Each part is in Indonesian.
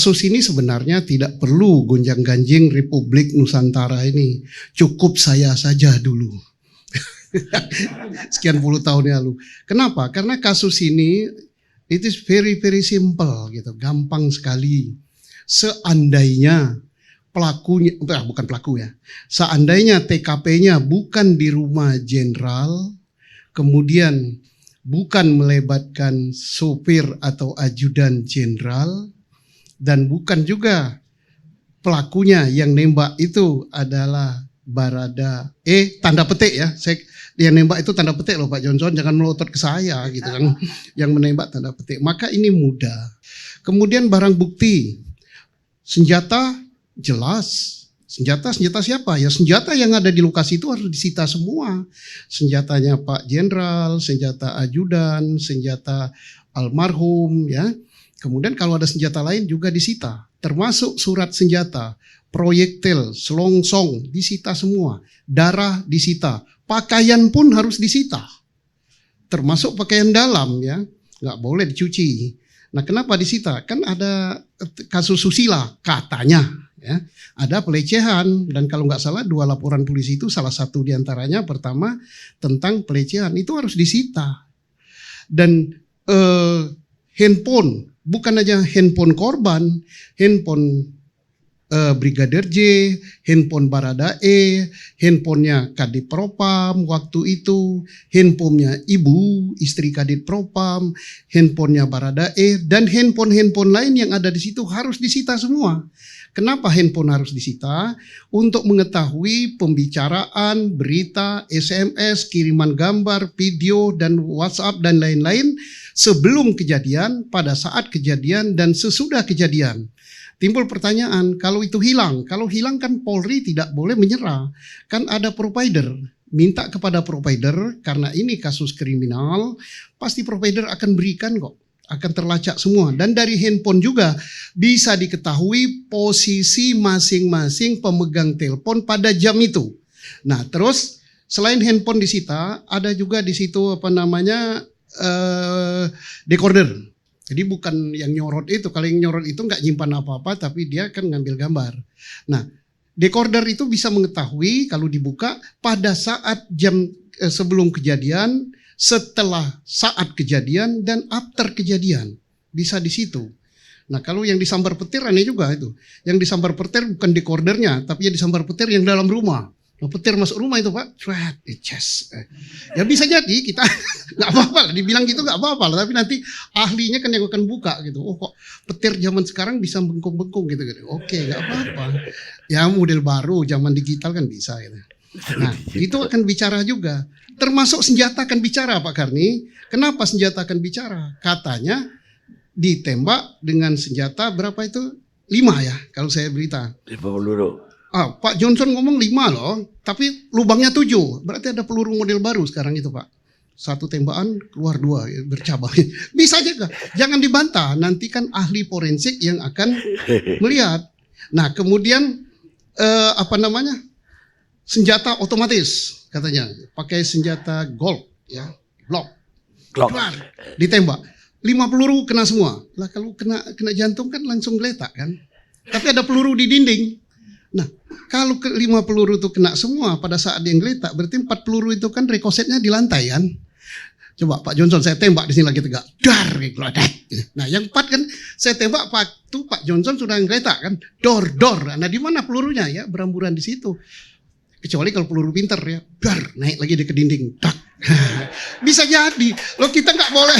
Kasus ini sebenarnya tidak perlu gonjang-ganjing Republik Nusantara ini. Cukup saya saja dulu. Sekian puluh tahun lalu. Kenapa? Karena kasus ini it is very very simple gitu, gampang sekali. Seandainya pelakunya, bukan pelaku ya. Seandainya TKP-nya bukan di rumah jenderal, kemudian bukan melibatkan sopir atau ajudan jenderal, dan bukan juga pelakunya yang nembak itu adalah Barada tanda petik ya. Yang nembak itu tanda petik loh Pak Johnson, jangan melotot ke saya gitu kan. Yang menembak tanda petik. Maka ini mudah. Kemudian barang bukti. Senjata jelas. Senjata siapa? Ya senjata yang ada di lokasi itu harus disita semua. Senjatanya Pak Jenderal, senjata ajudan, senjata almarhum ya. Kemudian kalau ada senjata lain juga disita, termasuk surat senjata, proyektil, selongsong, disita semua. Darah disita, pakaian pun harus disita. Termasuk pakaian dalam ya, nggak boleh dicuci. Nah kenapa disita? Kan ada kasus susila katanya ya. Ada pelecehan dan kalau nggak salah 2 laporan polisi itu salah satu diantaranya pertama tentang pelecehan, itu harus disita. Dan handphone, bukan aja handphone korban, handphone Brigadir J, handphone Barada handphonenya Kadif Propam waktu itu, handphonenya ibu, istri Kadif Propam, handphonenya Barada dan handphone lain yang ada di situ harus disita semua. Kenapa handphone harus disita? Untuk mengetahui pembicaraan, berita, SMS, kiriman gambar, video, dan WhatsApp, dan lain-lain sebelum kejadian, pada saat kejadian, dan sesudah kejadian. Timbul pertanyaan, kalau itu hilang, kalau hilang kan Polri tidak boleh menyerah. Kan ada provider, minta kepada provider, karena ini kasus kriminal, pasti provider akan berikan kok. Akan terlacak semua. Dan dari handphone juga bisa diketahui posisi masing-masing pemegang telepon pada jam itu. Nah terus selain handphone disita, ada juga di situ decoder. Jadi bukan yang nyorot itu. Kalau yang nyorot itu nggak nyimpan apa-apa, tapi dia kan ngambil gambar. Nah decoder itu bisa mengetahui kalau dibuka pada saat jam sebelum kejadian, setelah saat kejadian, dan after kejadian. Bisa di situ. Nah kalau yang disambar petir aneh juga itu. Yang disambar petir bukan decodernya, tapi yang disambar petir yang dalam rumah. Nah, petir masuk rumah itu Pak, ya bisa jadi kita nggak apa-apa lah, dibilang gitu nggak apa-apa lah, tapi nanti ahlinya kan yang akan buka gitu. Oh kok petir zaman sekarang bisa bengkung-bengkung gitu. Oke nggak apa-apa. Ya model baru, zaman digital kan bisa gitu. Nah itu akan bicara juga. Termasuk senjata akan bicara Pak Karni. Kenapa senjata akan bicara? Katanya ditembak dengan senjata berapa itu? 5 ya kalau saya berita. 5 peluru. Pak Johnson ngomong 5 loh. Tapi lubangnya 7. Berarti ada peluru model baru sekarang itu Pak. 1 tembakan keluar 2 bercabang. Bisa aja. Jangan dibantah. Nanti kan ahli forensik yang akan melihat. Nah kemudian senjata otomatis katanya pakai senjata Glock ya, Glock. Ditembak 5 peluru kena semua. Lah kalau kena jantung kan langsung geletak kan. Tapi ada peluru di dinding. Nah kalau 5 peluru itu kena semua pada saat dia geletak, berarti 4 peluru itu kan rekosetnya di lantai kan. Coba Pak Johnson saya tembak di sini lagi tegak, dar geletak. Nah yang 4 kan saya tembak Pak Johnson sudah geletak kan, dor. Nah di mana pelurunya ya, beramburan di situ. Kecuali kalau peluru pinter ya, dar naik lagi ke dinding, tak. Bisa jadi. Loh kita nggak boleh,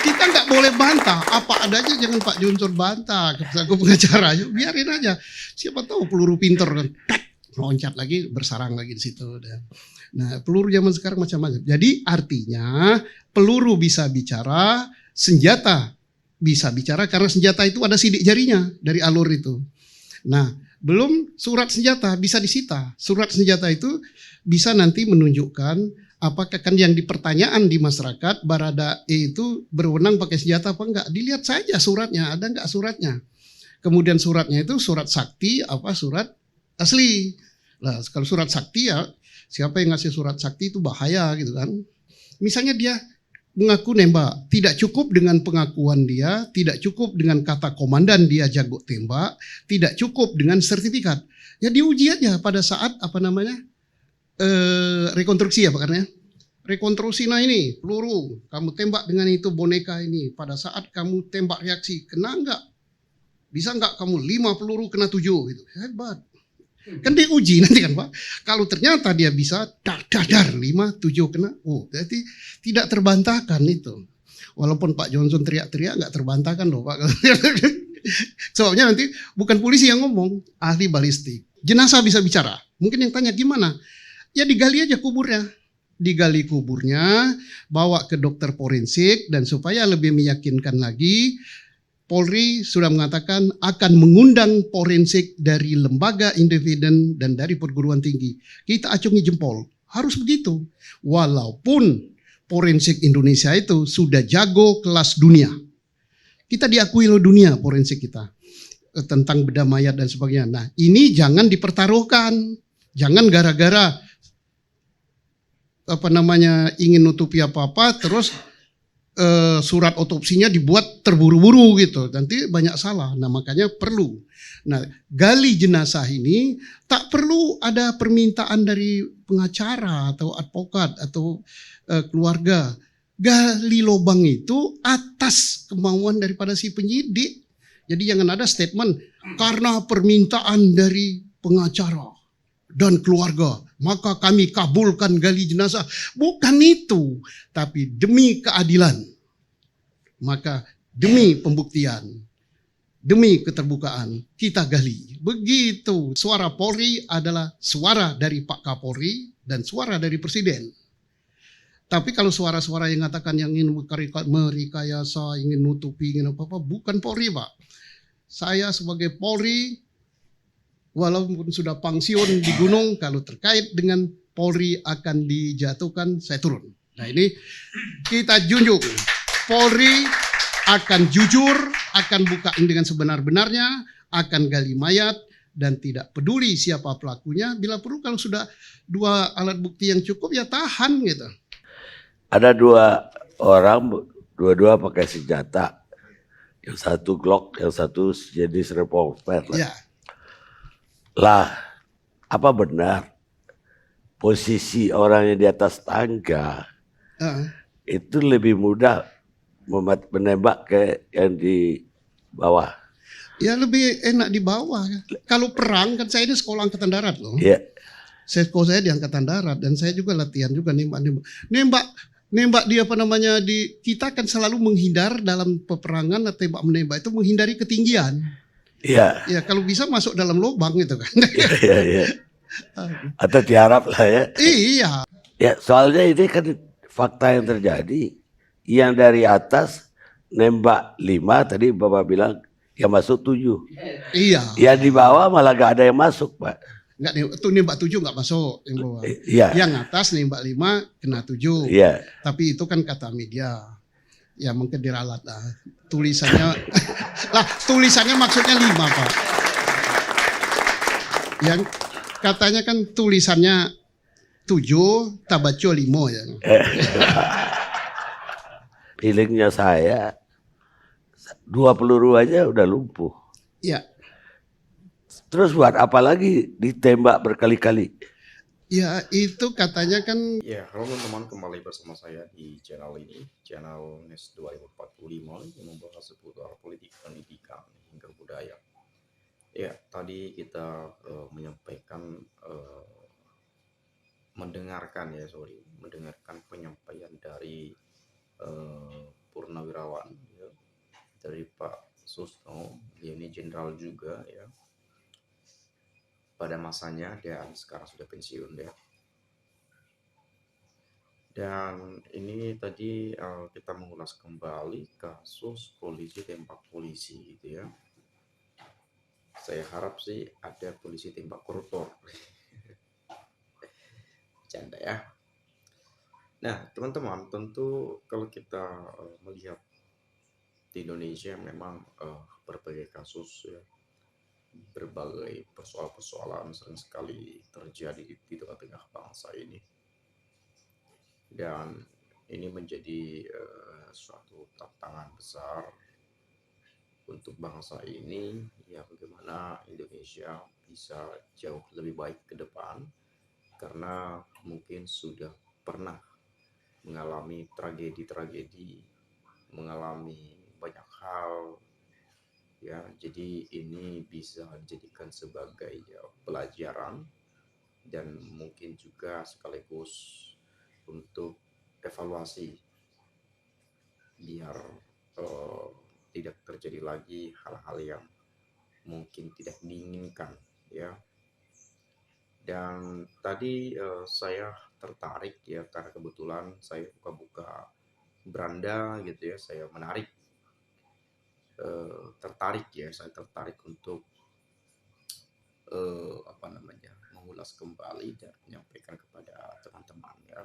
kita nggak boleh bantah. Apa adanya jangan Pak Johnson bantah. Aku pengacara, biarin aja. Siapa tahu peluru pinter kan, tak loncat lagi, bersarang lagi di situ. Nah peluru zaman sekarang macam-macam. Jadi artinya peluru bisa bicara, senjata bisa bicara karena senjata itu ada sidik jarinya dari alur itu. Nah belum surat senjata bisa disita. Surat senjata itu bisa nanti menunjukkan apakah kan yang dipertanyaan di masyarakat Barada itu berwenang pakai senjata apa enggak. Dilihat saja suratnya, ada enggak suratnya. Kemudian suratnya itu surat sakti apa surat asli. Nah, kalau surat sakti ya siapa yang ngasih surat sakti itu bahaya gitu kan. Misalnya dia mengaku nembak. Tidak cukup dengan pengakuan dia, tidak cukup dengan kata komandan dia jago tembak, tidak cukup dengan sertifikat. Ya diuji aja pada saat rekonstruksi ya Pak Karna. Rekonstruksi, nah ini peluru, kamu tembak dengan itu boneka ini. Pada saat kamu tembak reaksi, kena enggak? Bisa enggak kamu 5 peluru kena 7 gitu. Hebat. Kan diuji nanti kan Pak. Kalau ternyata dia bisa dar 5, 7 kena. Oh, berarti tidak terbantahkan itu. Walaupun Pak Johnson teriak-teriak nggak terbantahkan loh Pak. Sebabnya nanti bukan polisi yang ngomong, ahli balistik. Jenazah bisa bicara. Mungkin yang tanya gimana? Ya digali aja kuburnya. Digali kuburnya, bawa ke dokter forensik, dan supaya lebih meyakinkan lagi, Polri sudah mengatakan akan mengundang forensik dari lembaga independen dan dari perguruan tinggi. Kita acungi jempol. Harus begitu. Walaupun forensik Indonesia itu sudah jago kelas dunia. Kita diakui oleh dunia forensik kita. Tentang bedah mayat dan sebagainya. Nah ini jangan dipertaruhkan. Jangan gara-gara ingin nutupi apa-apa terus surat otopsinya dibuat terburu-buru gitu, nanti banyak salah. Nah makanya perlu. Nah gali jenazah ini tak perlu ada permintaan dari pengacara atau advokat atau keluarga. Gali lubang itu atas kemauan daripada si penyidik. Jadi jangan ada statement karena permintaan dari pengacara dan keluarga maka kami kabulkan gali jenazah. Bukan itu, tapi demi keadilan. Maka demi pembuktian, demi keterbukaan, kita gali. Begitu. Suara Polri adalah suara dari Pak Kapolri dan suara dari Presiden. Tapi kalau suara-suara yang mengatakan yang ingin merekayasa, ingin nutupi, ingin apa-apa, bukan Polri Pak. Saya sebagai Polri, walaupun sudah pensiun di gunung, kalau terkait dengan Polri akan dijatuhkan, saya turun. Nah ini kita junjung. Polri akan jujur, akan buka dengan sebenar-benarnya, akan gali mayat, dan tidak peduli siapa pelakunya. Bila perlu kalau sudah 2 alat bukti yang cukup ya tahan gitu. Ada 2 orang, dua-dua pakai senjata. Yang satu Glock, yang satu jenis revolver. Ya. Lah, apa benar posisi orang yang di atas tangga itu lebih mudah menembak ke yang di bawah? Ya lebih enak di bawah. Kalau perang kan saya ini sekolah angkatan darat loh. Iya. Sekolah saya di angkatan darat dan saya juga latihan juga nembak dia kita kan selalu menghindar dalam peperangan atau tembak menembak itu menghindari ketinggian. Iya. Ya kalau bisa masuk dalam lubang gitu kan. Iya. Atau diharap lah ya. Iya. Ya soalnya ini kan fakta yang terjadi. Yang dari atas nembak 5 tadi Bapak bilang yang masuk 7. Iya. Yang di bawah malah gak ada yang masuk Pak. Enggak, itu nembak 7 enggak masuk yang bawah. Iya. Yang atas nembak 5 kena 7. Iya. Tapi itu kan kata media. Ya mungkin diralat lah. Tulisannya lah tulisannya maksudnya 5 Pak. Yang katanya kan tulisannya 7, tabaco 5 ya. Feelingnya saya 2 peluru aja udah lumpuh. Ya. Terus buat apa lagi ditembak berkali-kali? Ya itu katanya kan. Ya, halo teman-teman, kembali bersama saya di channel ini, channel NES 2045 yang membahas seputar politik, pendidikan, hingga budaya. Ya, tadi kita menyampaikan, mendengarkan penyampaian dari Purnawirawan, ya, dari Pak Susno, dia ini jenderal juga ya. Pada masanya dan sekarang sudah pensiun ya. Dan ini tadi kita mengulas kembali kasus polisi tembak polisi gitu ya. Saya harap sih ada polisi tembak koruptor. Canda ya. Nah teman-teman, tentu kalau kita melihat di Indonesia memang berbagai kasus ya, berbagai persoalan-persoalan sering sekali terjadi di tengah-tengah bangsa ini. Dan ini menjadi suatu tantangan besar untuk bangsa ini, ya bagaimana Indonesia bisa jauh lebih baik ke depan, karena mungkin sudah pernah mengalami tragedi-tragedi, mengalami banyak hal, ya. Jadi ini bisa dijadikan sebagai ya, pelajaran dan mungkin juga sekaligus untuk evaluasi biar eh, tidak terjadi lagi hal-hal yang mungkin tidak diinginkan, ya. Dan tadi saya tertarik ya karena kebetulan saya buka-buka beranda gitu ya, saya tertarik ya, saya tertarik untuk apa namanya, mengulas kembali dan menyampaikan kepada teman-teman ya.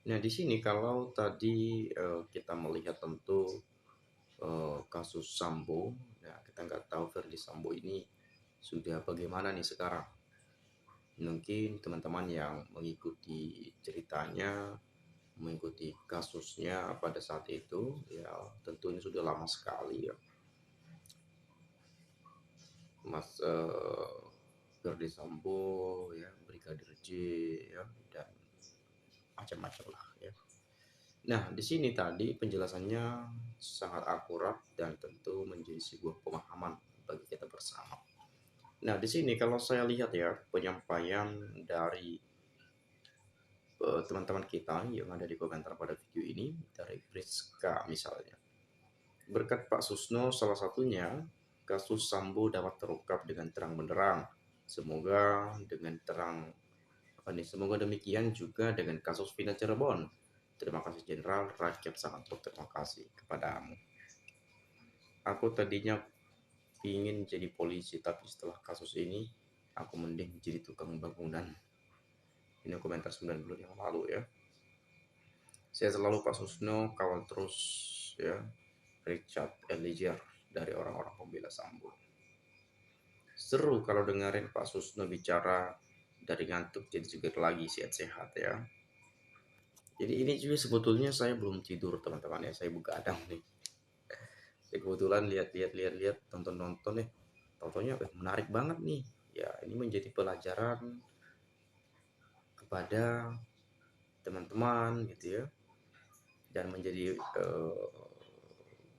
Nah, di sini kalau tadi kita melihat tentu kasus Sambo, nah kita nggak tahu Verdi Sambo ini sudah bagaimana nih sekarang. Mungkin teman-teman yang mengikuti ceritanya, mengikuti kasusnya pada saat itu, ya tentu ini sudah lama sekali ya. Mas Verdi Sambo, ya Brigadir J, ya dan macam-macam lah ya. Nah, di sini tadi penjelasannya sangat akurat dan tentu menjadi sebuah pemahaman bagi kita bersama. Nah, di sini kalau saya lihat ya penyampaian dari teman-teman kita yang ada di komentar pada video ini, dari Priska misalnya. Berkat Pak Susno salah satunya, kasus Sambo dapat terungkap dengan terang benderang. Semoga dengan terang semoga demikian juga dengan kasus Vina Cirebon. Terima kasih Jenderal, rakyat sangat berterima kasih kepadamu. Aku tadinya ingin jadi polisi, tapi setelah kasus ini, aku mending jadi tukang bangunan. Ini komentar 9 bulan yang lalu ya. Saya selalu Pak Susno, kawal terus ya. Richard Eliezer dari orang-orang pembela Sambo. Seru kalau dengerin Pak Susno bicara, dari ngantuk jadi segar lagi, sehat-sehat ya. Jadi ini juga sebetulnya saya belum tidur teman-teman ya, saya begadang nih. Saya kebetulan lihat tonton nih, tontonnya menarik banget nih. Ya ini menjadi pelajaran kepada teman-teman gitu ya, dan menjadi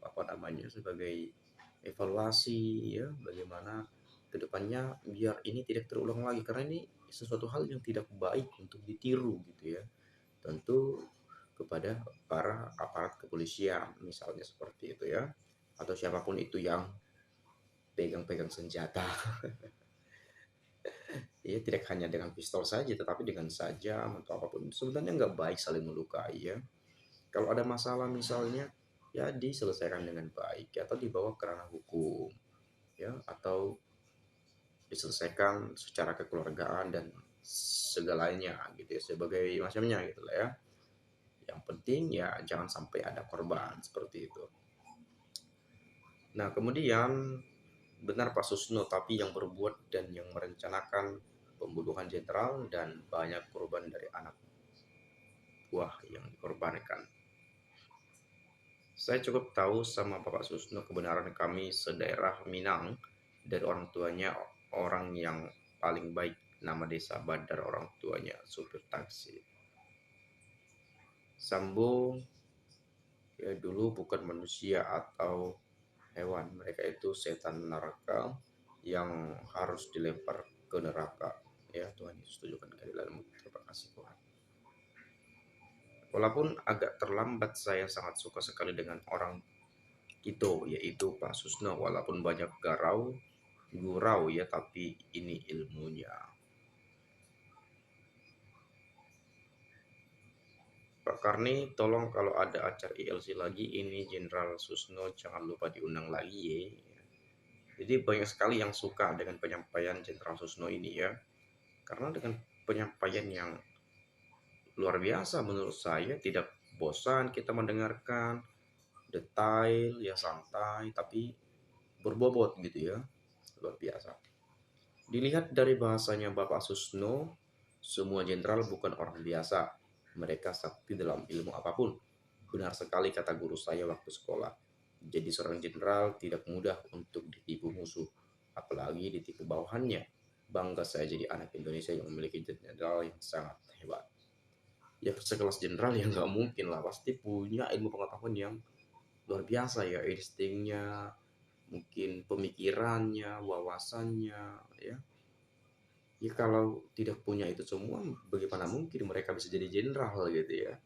apa namanya, sebagai evaluasi ya, bagaimana kedepannya biar ini tidak terulang lagi, karena ini sesuatu hal yang tidak baik untuk ditiru gitu ya, tentu kepada para aparat kepolisian misalnya seperti itu ya, atau siapapun itu yang pegang-pegang senjata. Ya tidak hanya dengan pistol saja, tetapi dengan sajam atau apapun, sebenarnya nggak baik saling melukai ya. Kalau ada masalah misalnya, ya diselesaikan dengan baik atau dibawa ke ranah hukum ya, atau diselesaikan secara kekeluargaan dan segalanya gitu ya, sebagai macamnya gitu lah ya. Yang penting ya jangan sampai ada korban seperti itu. Nah kemudian, benar Pak Susno, tapi yang berbuat dan yang merencanakan pembunuhan jenderal dan banyak korban dari anak buah yang dikorbankan. Saya cukup tahu sama Bapak Susno kebenaran kami sedaerah Minang, dari orang tuanya orang yang paling baik, nama desa Badar, orang tuanya supir taksi. Sambo ya dulu bukan manusia atau hewan, mereka itu setan neraka yang harus dilempar ke neraka. Ya Tuhan Yesus tunjukkan keadilanmu. Terima kasih Tuhan. Walaupun agak terlambat, saya sangat suka sekali dengan orang itu, yaitu Pak Susno. Walaupun banyak gurau ya, tapi ini ilmunya. Pak Karni, tolong kalau ada acara ILC lagi, ini Jenderal Susno jangan lupa diundang lagi ya. Jadi banyak sekali yang suka dengan penyampaian Jenderal Susno ini ya. Karena dengan penyampaian yang luar biasa menurut saya, tidak bosan kita mendengarkan, detail ya, santai tapi berbobot gitu ya, luar biasa. Dilihat dari bahasanya Bapak Susno, semua jenderal bukan orang biasa. mereka sakti dalam ilmu apapun. Benar sekali kata guru saya waktu sekolah. Jadi seorang jenderal tidak mudah untuk ditipu musuh, apalagi ditipu bawahannya. Bangga saya jadi anak Indonesia yang memiliki jenderal yang sangat hebat. Ya sekelas jenderal ya nggak mungkin lah, pasti punya ilmu pengetahuan yang luar biasa ya, instingnya, mungkin pemikirannya, wawasannya, ya. Ya kalau tidak punya itu semua, bagaimana mungkin mereka bisa jadi jenderal gitu ya.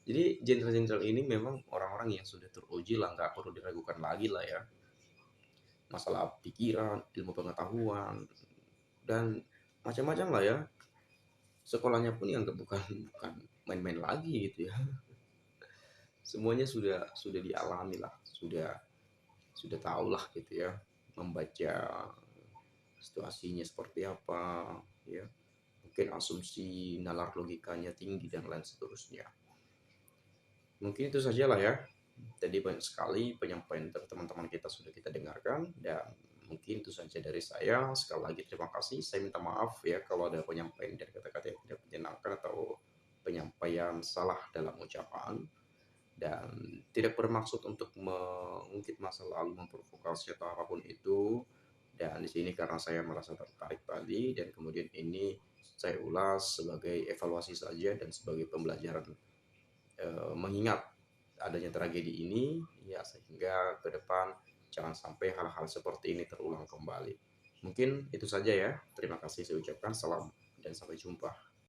Jadi jenderal-jenderal ini memang orang-orang yang sudah teruji lah, nggak perlu diragukan lagi lah ya. Masalah pikiran, ilmu pengetahuan, dan macam-macam lah ya. Sekolahnya pun yang bukan main-main lagi gitu ya. Semuanya sudah dialami lah, sudah tahu lah gitu ya, membaca situasinya seperti apa, ya. Mungkin asumsi nalar logikanya tinggi dan lain seterusnya. Mungkin itu saja lah ya. Tadi banyak sekali penyampaian dari teman-teman kita sudah kita dengarkan, dan mungkin itu saja dari saya. Sekali lagi terima kasih. Saya minta maaf ya kalau ada penyampaian dan kata-kata yang tidak menyenangkan atau penyampaian salah dalam ucapan, dan tidak bermaksud untuk mengungkit masa lalu, memprovokasi atau apapun itu. Dan di sini karena saya merasa tertarik tadi, dan kemudian ini saya ulas sebagai evaluasi saja dan sebagai pembelajaran, mengingat adanya tragedi ini ya, sehingga ke depan jangan sampai hal-hal seperti ini terulang kembali. Mungkin itu saja ya. Terima kasih saya ucapkan. Salam dan sampai jumpa.